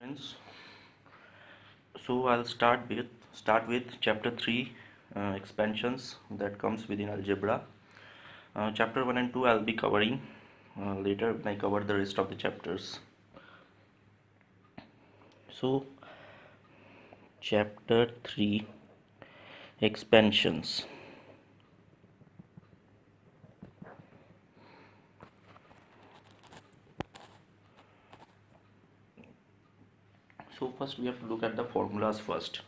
Friends, so I'll start with chapter 3 expansions that comes within algebra. Chapter 1 and 2 I'll be covering later when I cover the rest of the chapters. So chapter 3 expansions. So first we have to look at the formulas first.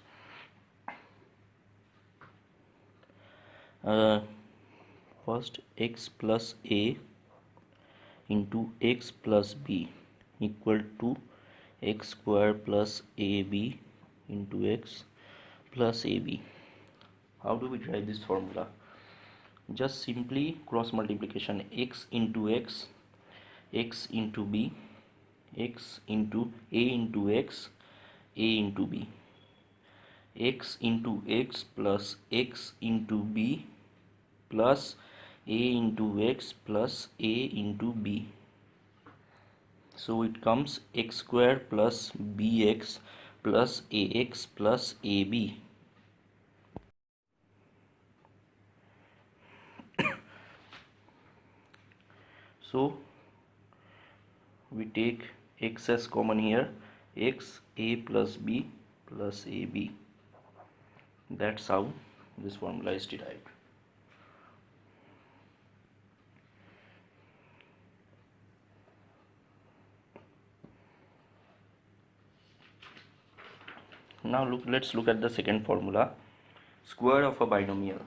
First, x plus a into x plus b equal to x square plus ab into x plus ab. How do we derive this formula? Just simply cross multiplication, x into x, x into b, x into a into x, a into b, x into x plus x into b plus a into x plus a into b. So it comes x square plus bx plus ax plus ab. So we take x as common here, x a plus b plus ab. That's how this formula is derived. Now let's look at the second formula, square of a binomial.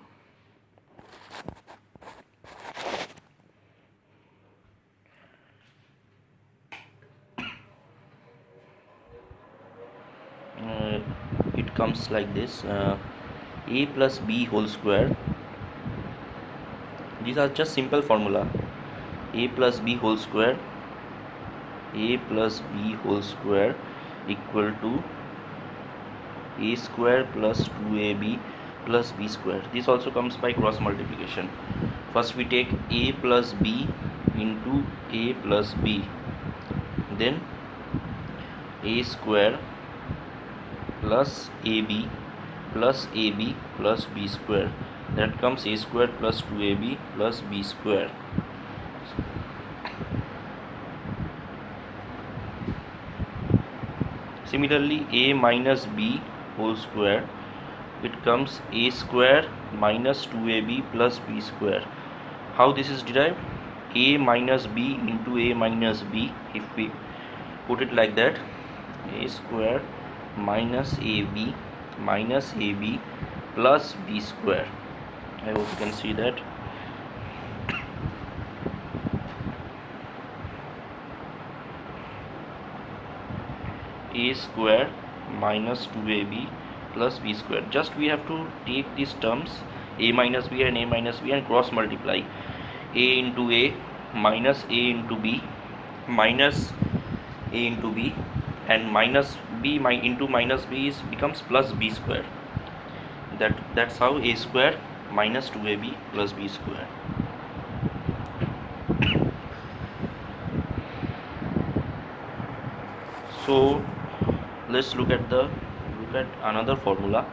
It comes like this, a plus b whole square. These are just simple formula, a plus b whole square, a plus b whole square equal to a square plus 2ab plus b square. This also comes by cross multiplication. First we take a plus b into a plus b, then a square plus ab plus ab plus b square. That comes a square plus 2ab plus b square. Similarly, a minus b whole square, it comes a square minus 2ab plus b square. How this is derived? A minus b into a minus b. If we put it like that, a square minus ab plus b square. I hope you can see that. A square minus 2ab plus b square. Just we have to take these terms a minus b and a minus b and cross multiply. A into a minus a into b minus a into b, and minus b into minus b becomes plus b square. That's how a square minus 2ab plus b square. So let's look at another formula,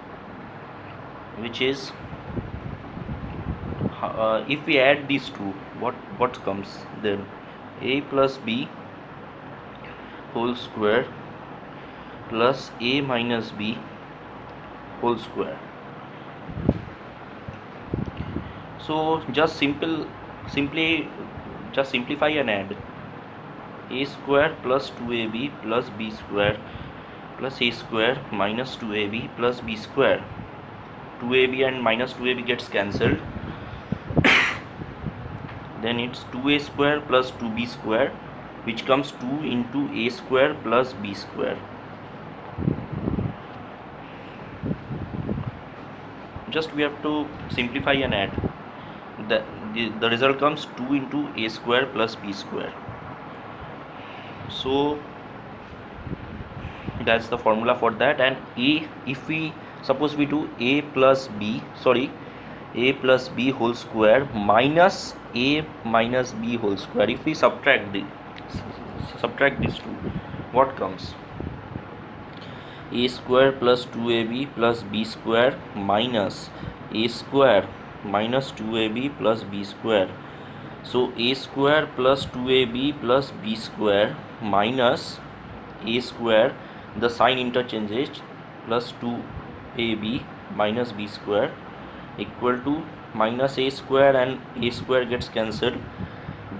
which is if we add these two, what comes then? A plus b whole square plus a minus b whole square. So just simply simplify and add. A square plus 2ab plus b square plus a square minus 2ab plus b square. 2ab and minus 2ab gets cancelled. Then it's 2a square plus 2b square, which comes 2 into a square plus b square. Just we have to simplify and add. The result comes 2 into a square plus b square. So that's the formula for that. And if we suppose we do a plus b whole square minus a minus b whole square, if we subtract these two, what comes? a square plus 2ab plus b square minus a square minus 2ab plus b square. So a square plus 2ab plus b square minus a square, the sign interchanges, plus 2ab minus b square equal to minus a square and a square gets cancelled,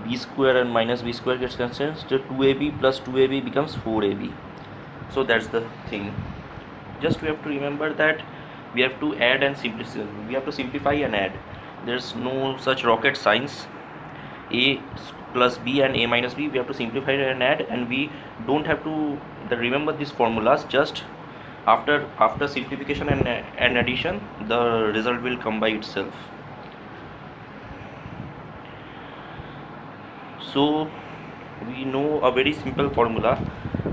b square and minus b square gets cancelled, so 2ab plus 2ab becomes 4ab. So that's the thing. Just we have to remember that we have to add and simplify. We have to simplify and add. There's no such rocket science. A plus b and a minus b, we have to simplify and add, and we don't have to remember these formulas. Just after simplification and addition, the result will come by itself. So we know a very simple formula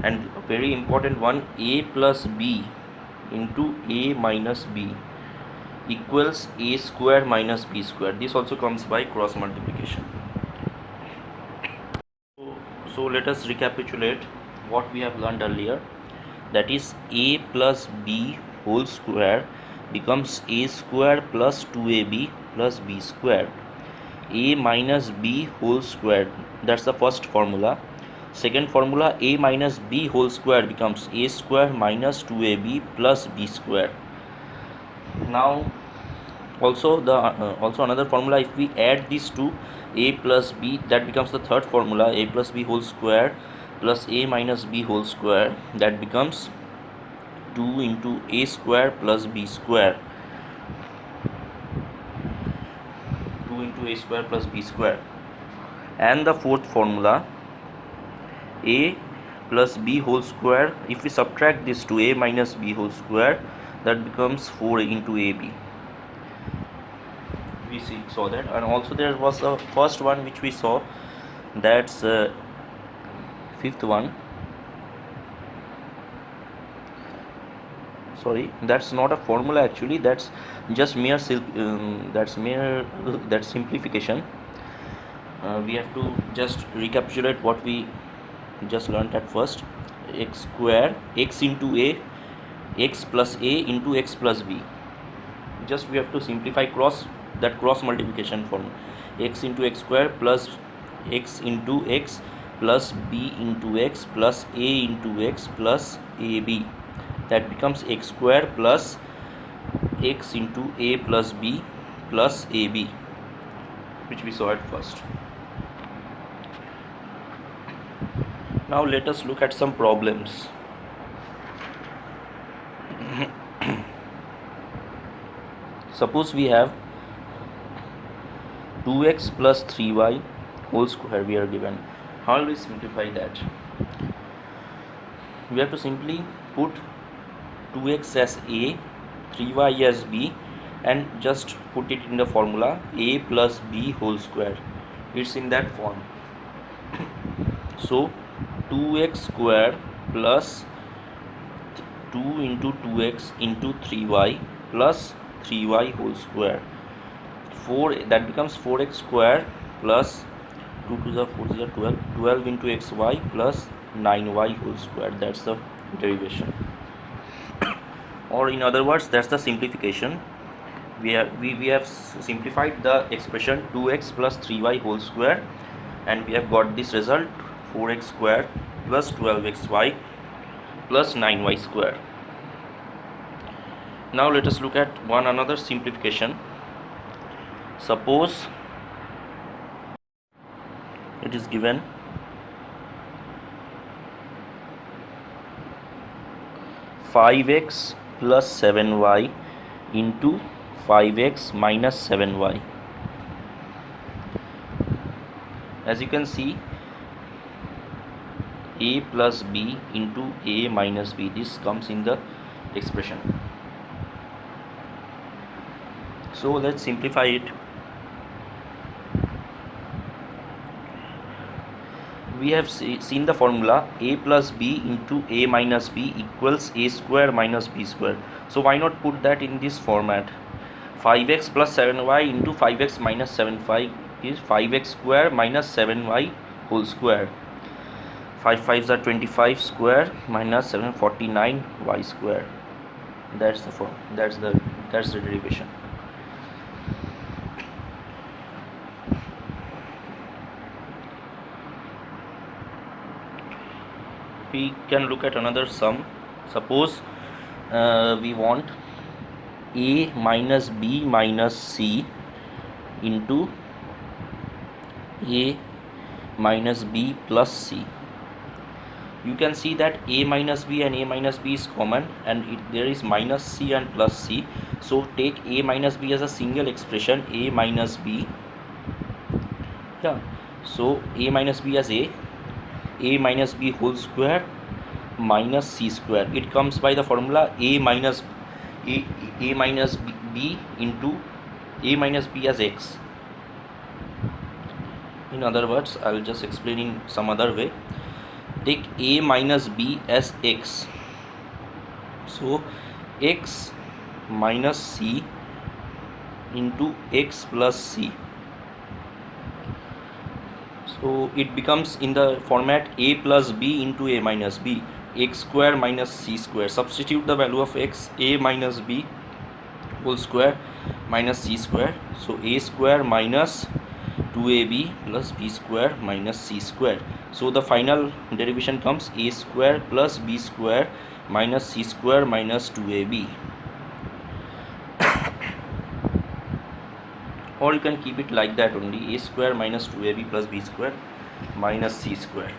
and a very important one: a plus b into a minus b equals a square minus b square. This also comes by cross multiplication. So let us recapitulate what we have learned earlier. That is, a plus b whole square becomes a square plus 2ab plus b square. A minus b whole square, that's the first formula. Second formula, a minus b whole square becomes a square minus 2ab plus b square. Now also another formula, if we add these two, a plus b, that becomes the third formula, a plus b whole square plus a minus b whole square, that becomes 2 into a square plus b square. 2 into a square plus b square. And the fourth formula, a plus b whole square, if we subtract this to a minus b whole square, that becomes 4 into ab. We saw that. And also there was the first one which we saw, that's fifth one. Sorry, that's not a formula actually, that's just mere that's simplification. We have to just recapitulate what we just learned at first. X square, x into a, x plus a into x plus b. Just we have to simplify cross multiplication form. X into x square plus x into x plus b into x plus a into x plus ab, that becomes x square plus x into a plus b plus ab, which we saw at first. Now let us look at some problems. Suppose we have 2x plus 3y whole square we are given. How will we simplify that? We have to simply put 2x as a, 3y as b, and just put it in the formula a plus b whole square. It's in that form. So 2x square plus 2 into 2x into 3y plus 3y whole square, 4, that becomes 4x square plus 2 to the 4 to the 12, 12 into xy plus 9y whole square. That's the derivation, or in other words, that's the simplification. We have simplified the expression 2x plus 3y whole square, and we have got this result, 4x square plus 12xy plus 9y square. Now let us look at another simplification. Suppose it is given 5x plus 7y into 5x minus 7y. As you can see, a plus b into a minus b, this comes in the expression. So let's simplify it. We have seen the formula a plus b into a minus b equals a square minus b square. So why not put that in this format? 5x plus 7y into 5x minus 7y is 5x square minus 7y whole square. 5 5s are 25 square minus 749 y square. That's the form. That's the derivation. We can look at another sum. Suppose we want a minus b minus c into a minus b plus c. You can see that a minus b and a minus b is common, and there is minus c and plus c. So take a minus b as a single expression, a minus b. Yeah, so a minus b as a minus b whole square minus c square. It comes by the formula a minus b into a minus b as x. In other words, I will just explain in some other way. Take a minus b as x. So x minus c into x plus c. So it becomes in the format a plus b into a minus b, x square minus c square. Substitute the value of x, a minus b whole square minus c square. So a square minus 2ab plus b square minus c square. So the final derivation comes a square plus b square minus c square minus 2ab. Or you can keep it like that only, a square minus 2ab plus b square minus c square.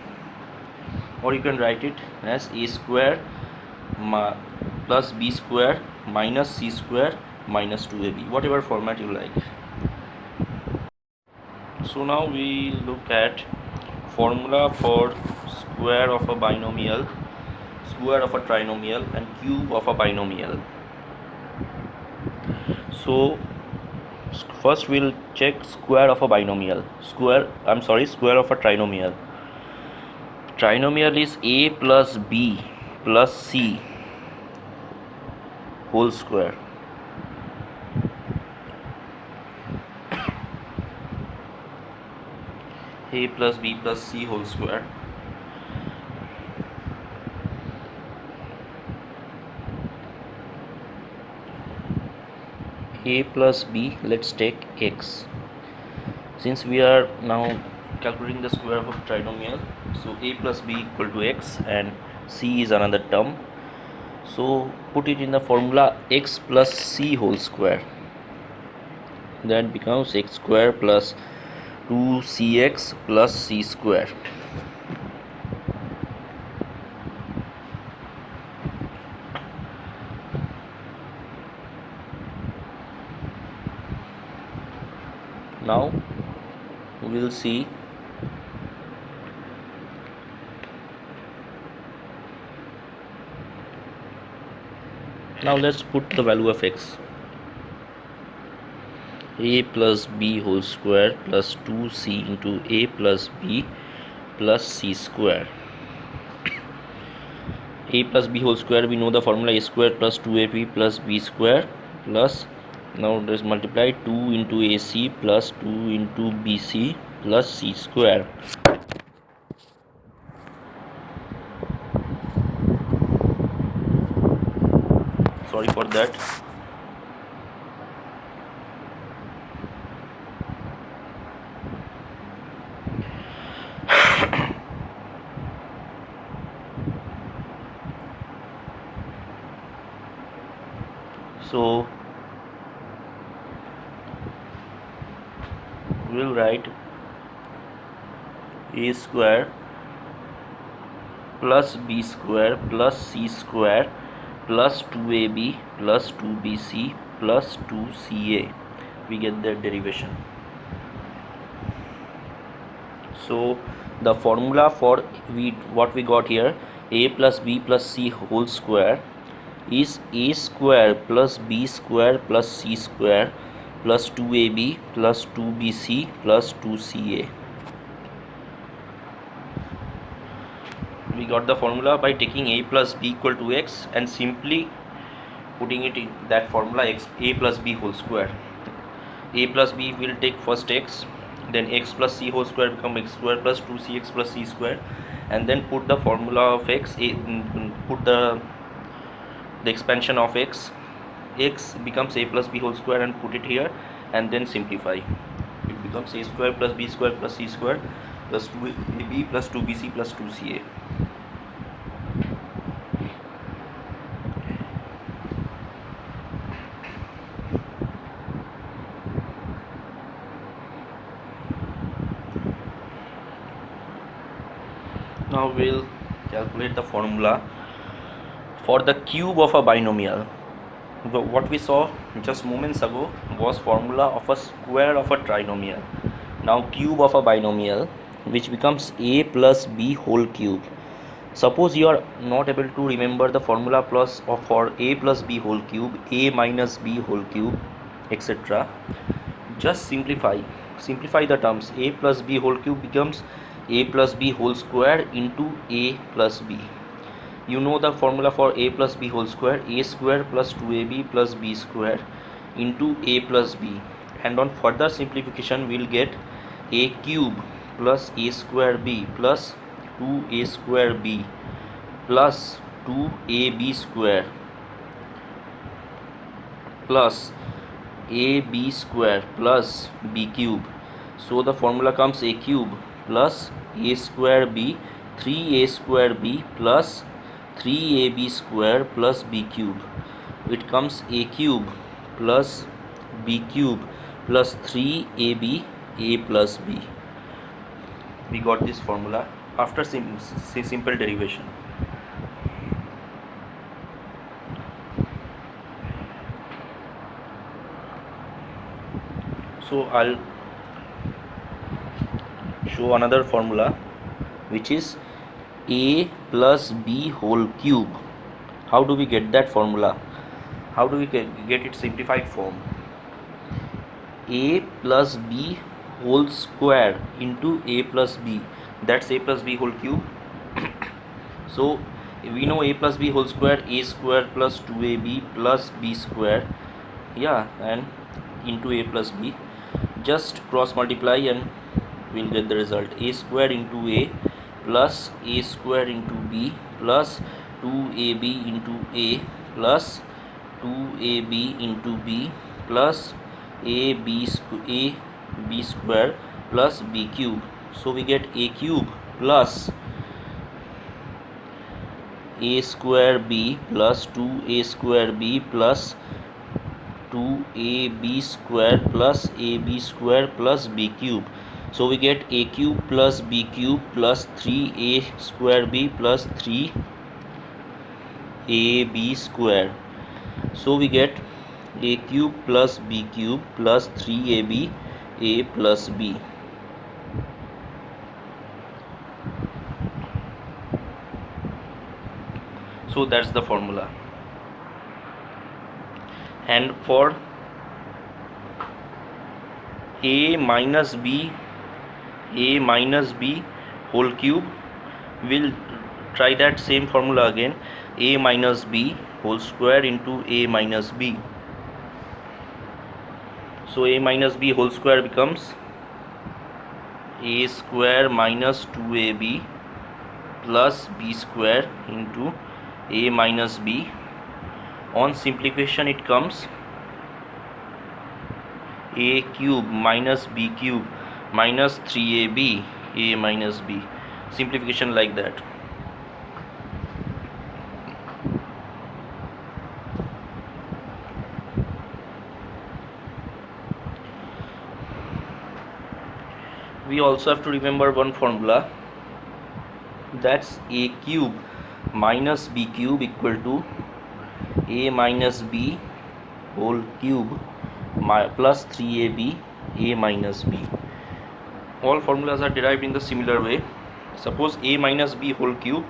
Or you can write it as a square plus b square minus c square minus 2ab, whatever format you like. So now we look at formula for square of a binomial, square of a trinomial, and cube of a binomial. So first we'll check square of a binomial. Square of a trinomial. Trinomial is a plus b plus c whole square. A plus b plus c whole square. A plus b, let's take x. Since we are now calculating the square of a trinomial, so a plus b equal to x and c is another term. So put it in the formula x plus c whole square. That becomes x square plus 2cx plus c square. Now we will see now let's put the value of x. A plus b whole square plus 2c into a plus b plus c square. A plus b whole square, we know the formula, a square plus 2ab plus b square plus, now let's multiply 2 into ac plus 2 into bc plus c square. Sorry for that. So we will write a square plus b square plus c square plus 2ab plus 2bc plus 2ca. We get that derivation. So the formula for what we got here, a plus b plus c whole square, is a square plus b square plus c square plus 2ab plus 2bc plus 2ca. We got the formula by taking a plus b equal to x and simply putting it in that formula, x a plus b whole square. A plus b will take first x, then x plus c whole square become x square plus 2cx plus c square, and then put the formula of x, put the expansion of x becomes a plus b whole square, and put it here, and then simplify. It becomes a square plus b square plus c square plus 2ab plus 2bc plus 2ca. Now we'll calculate the formula for the cube of a binomial. What we saw just moments ago was formula of a square of a trinomial. Now cube of a binomial, which becomes a plus b whole cube. Suppose you are not able to remember the formula plus of for a plus b whole cube, a minus b whole cube, etc. Just simplify the terms. A plus b whole cube becomes a plus b whole square into a plus b. You know the formula for a plus b whole square, a square plus 2ab plus b square into a plus b, and on further simplification we'll get a cube plus a square b plus 2a square b plus 2ab square plus ab square plus b cube. So the formula comes a cube plus a square b, 3a square b plus 3ab square plus b cube. It comes a cube plus b cube plus 3ab a plus b. We got this formula after simple derivation. So I'll show another formula, which is a plus b whole cube. How do we get that formula? How do we get its simplified form? A plus b whole square into a plus b, that's a plus b whole cube. So we know a plus b whole square, a square plus 2ab plus b square, yeah, and into a plus b. Just cross multiply and we'll get the result. A square into a plus a square into b plus 2ab into a plus 2ab into b plus b square plus b cube. So we get a cube plus a square b plus 2a square b plus 2ab square plus ab square plus b cube. So we get a cube plus b cube plus 3a square b plus 3ab square. So we get a cube plus b cube plus 3ab a plus b. So that's the formula. And for a minus b whole cube, we'll try that same formula again. A minus b whole square into a minus b. So a minus b whole square becomes a square minus 2ab plus b square into a minus b. On simplification it comes a cube minus b cube minus 3ab a minus b. Simplification like that. We also have to remember one formula, that's a cube minus b cube equal to a minus b whole cube plus 3ab a minus b. All formulas are derived in the similar way. Suppose a minus b whole cube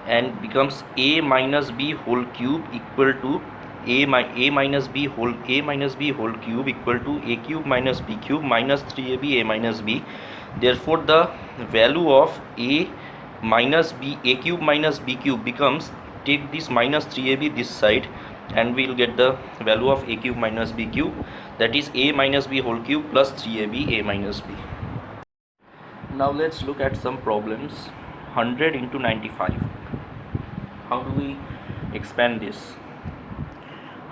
and becomes a minus b whole cube equal to a minus b whole cube equal to a cube minus b cube minus 3ab a minus b. Therefore the value of a minus b, a cube minus b cube becomes, take this minus 3ab this side, and we will get the value of a cube minus b cube, that is a minus b whole cube plus 3ab a minus b. Now let's look at some problems 100 into 95. How do we expand this?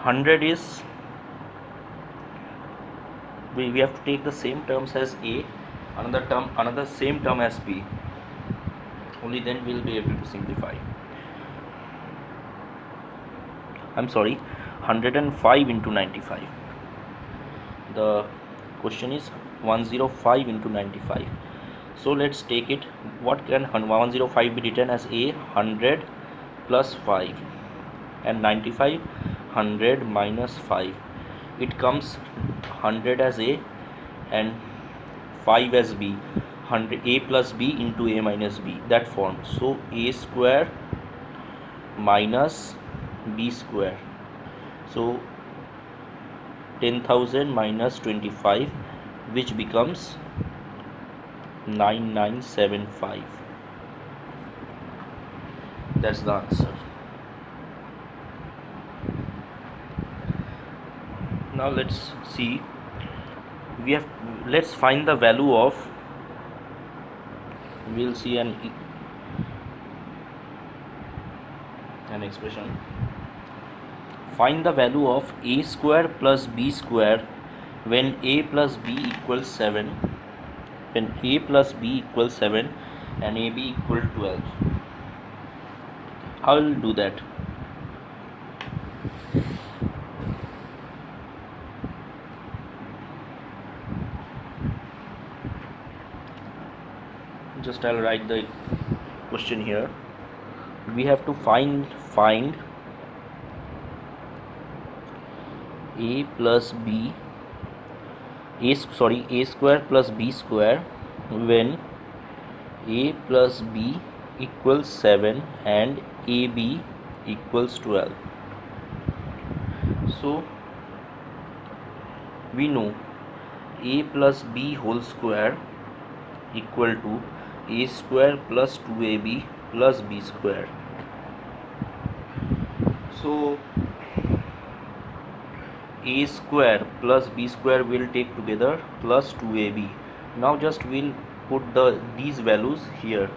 100 is, we have to take the same terms as A, another same term as B. Only then we'll be able to simplify. I'm sorry, 105 into 95. The question is 105 into 95. So let's take it. What can 105 be written as? A, 100 plus 5, and 95, 100 minus 5. It comes 100 as A and 5 as B. 100 A plus B into A minus B, that form. So A square minus B square. So 10,000 minus 25, which becomes 9975. That's the answer. Now let's see. Let's find the value of. We'll see an expression. Find the value of A square plus B square when A plus B equals 7. When A plus B equals 7 and AB equal 12. How will do that? Just I'll write the question here. We have to find A plus B, A square plus B square when A plus B equals 7 and AB equals 12. So we know A plus B whole square equal to A square plus 2AB plus B square. So A square plus B square will take together plus 2AB. Now just we'll put these values here.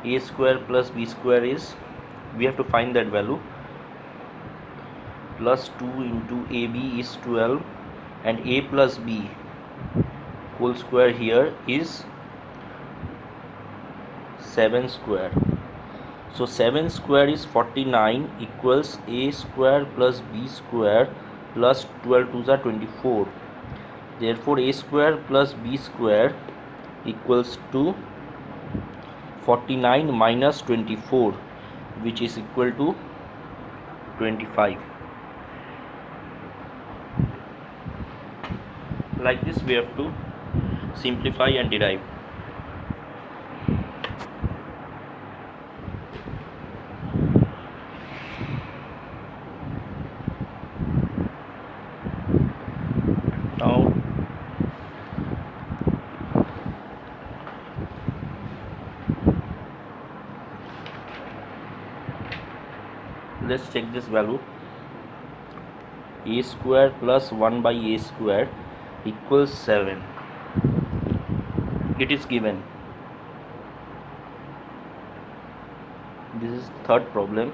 A square plus B square is, we have to find that value, plus 2 into AB is 12, and A plus B whole square here is 7 square. So 7 square is 49 equals A square plus B square plus 12 2s are 24. Therefore A square plus B square equals to 49 minus 24, which is equal to 25. Like this we have to simplify and derive. Now let's check this value. A square plus 1 by A square equals 7. It is given. This is third problem.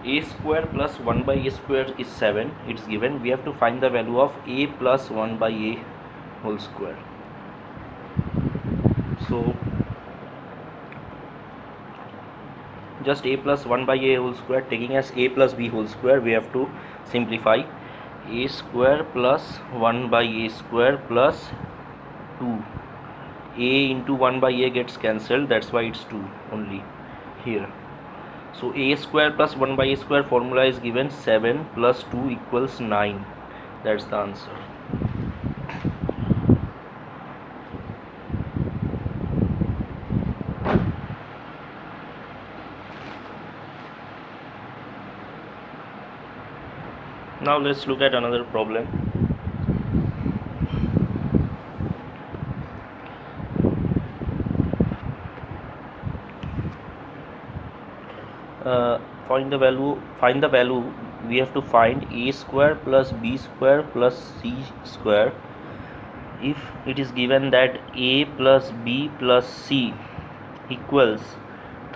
A square plus 1 by A square is 7. It's given. We have to find the value of A plus 1 by A whole square. So just A plus 1 by A whole square, taking as A plus B whole square, we have to simplify. A square plus 1 by A square plus 2. A into 1 by A gets cancelled, that's why it's 2 only here. So A square plus 1 by A square formula is given, 7 plus 2 equals 9. That's the answer. Now let's look at another problem. Find the value. We have to find A square plus B square plus C square if it is given that A plus B plus C equals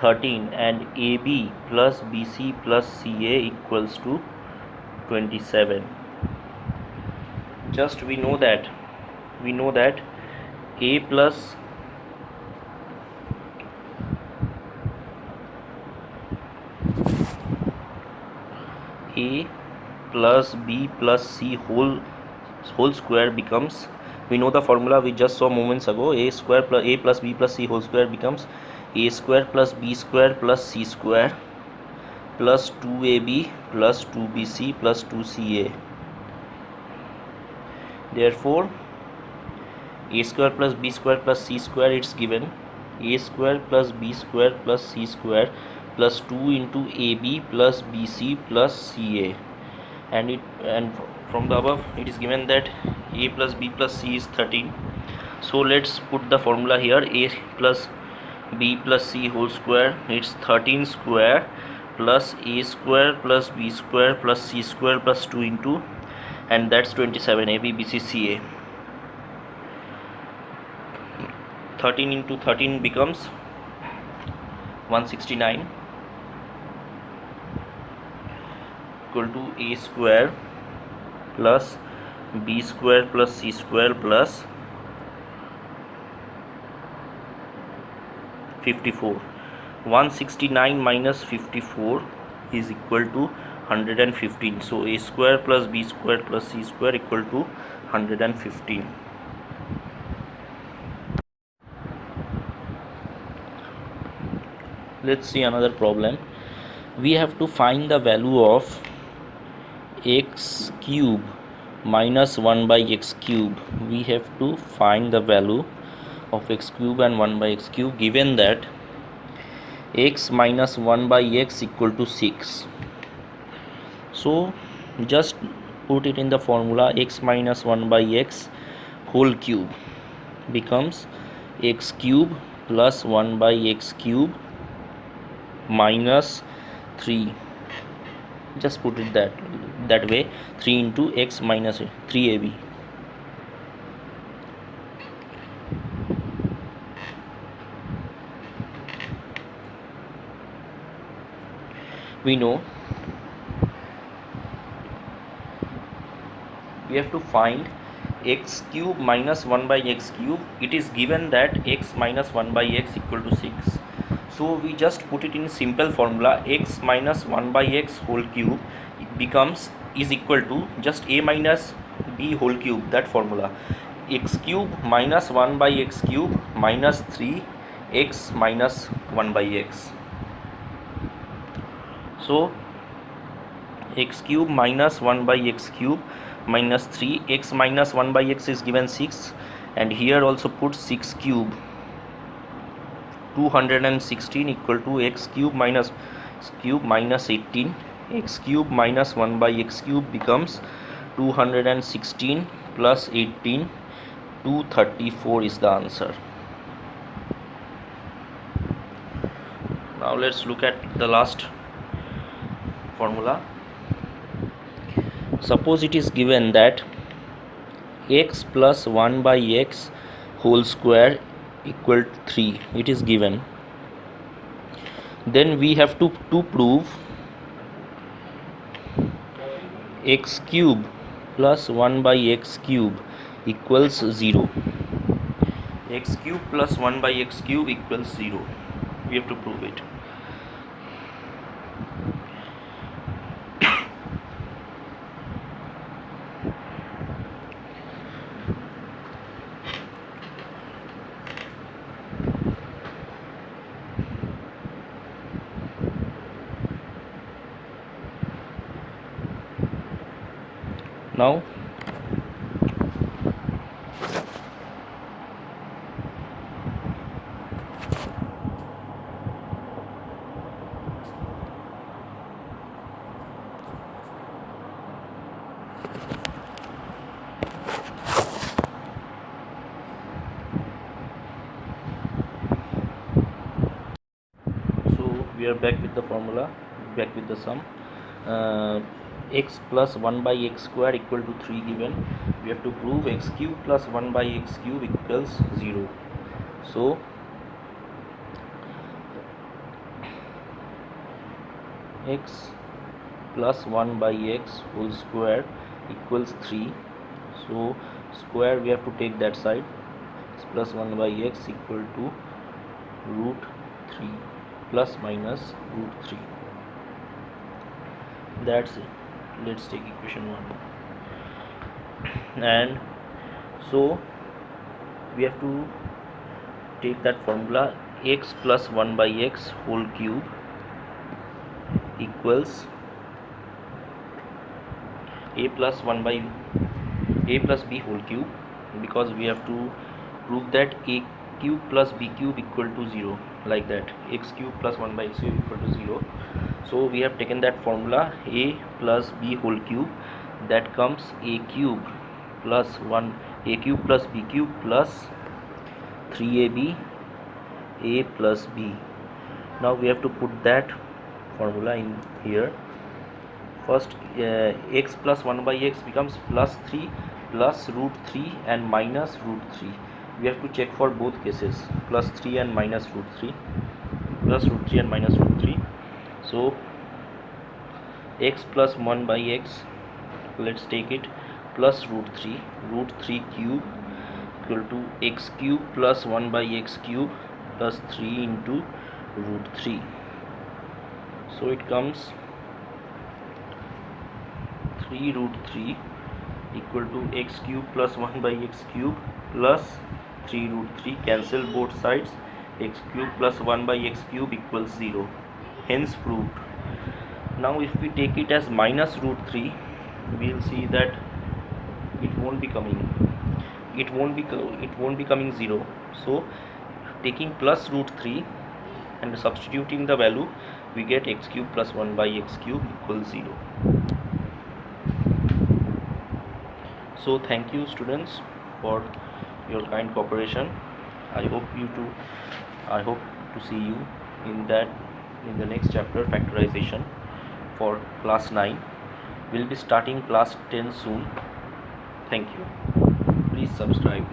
13 and AB plus BC plus CA equals to 27. Just we know that A plus A plus B plus C whole square becomes, we know the formula we just saw moments ago, A square plus A plus B plus C whole square becomes A square plus B square plus C square plus 2AB plus 2BC plus 2CA. Therefore A square plus B square plus C square, it's given A square plus B square plus C square plus 2 into AB plus BC plus CA, and from the above it is given that A plus B plus C is 13. So let's put the formula here. A plus B plus C whole square, it's 13 square plus A square plus B square plus C square plus 2 into, and that's 27, AB BC CA. 13 into 13 becomes 169 equal to A square plus B square plus C square plus 54. 169 minus 54 is equal to 115. So A square plus B square plus C square equal to 115. Let's see another problem. We have to find the value of x cube minus 1 by x cube. We have to find the value of x cube and 1 by x cube, given that x minus 1 by x equal to 6. So just put it in the formula. X minus 1 by x whole cube becomes x cube plus 1 by x cube minus 3. Just put it that way, 3 into x minus 3ab. We know we have to find x cube minus 1 by x cube. It is given that x minus 1 by x equal to 6. So we just put it in simple formula. X minus 1 by x whole cube is equal to just a minus b whole cube, that formula. X cube minus 1 by x cube minus 3 x minus 1 by x. So x cube minus 1 by x cube minus 3 x minus 1 by x is given 6, and here also put 6 cube. 216 equal to x cube minus 18. X cube minus 1 by x cube becomes 216 plus 18, 234 is the answer. Now let's look at the last formula. Suppose it is given that x plus 1 by x whole square equal to 3. It is given. Then we have to prove x cube plus 1 by x cube equals 0. X cube plus 1 by x cube equals 0. We have to prove it. Now we are back with the formula, back with the sum. X plus 1 by x square equal to 3 given. We have to prove x cube plus 1 by x cube equals 0. So x plus 1 by x whole square equals 3. So square we have to take that side. X plus 1 by x equal to root 3 plus minus root 3. That's it. Let's take equation 1. And so we have to take that formula, x plus 1 by x whole cube equals a plus 1 by a plus b whole cube, because we have to prove that a cube plus b cube equal to 0, like that, x cube plus 1 by x cube equal to 0. So we have taken that formula, a plus b whole cube, that comes a cube plus 1 a cube plus b cube plus 3ab a plus b. Now we have to put that formula in here. First, x plus 1 by x becomes plus 3 plus root 3 and minus root 3. We have to check for both cases, plus 3 and minus root 3, plus root 3 and minus root 3. So x plus 1 by x, let's take it, plus root 3 cube equal to x cube plus 1 by x cube plus 3 into root 3. So it comes 3 root 3 equal to x cube plus 1 by x cube plus 3 root 3, cancel both sides, x cube plus 1 by x cube equals 0, hence proved. Now if we take it as minus root 3, we will see that it won't be coming 0. So taking plus root 3 and substituting the value, we get x cube plus 1 by x cube equals 0. So thank you students for your kind cooperation. I hope to see you in the next chapter, factorization, for class 9. We'll be starting class 10 soon. Thank you. Please subscribe.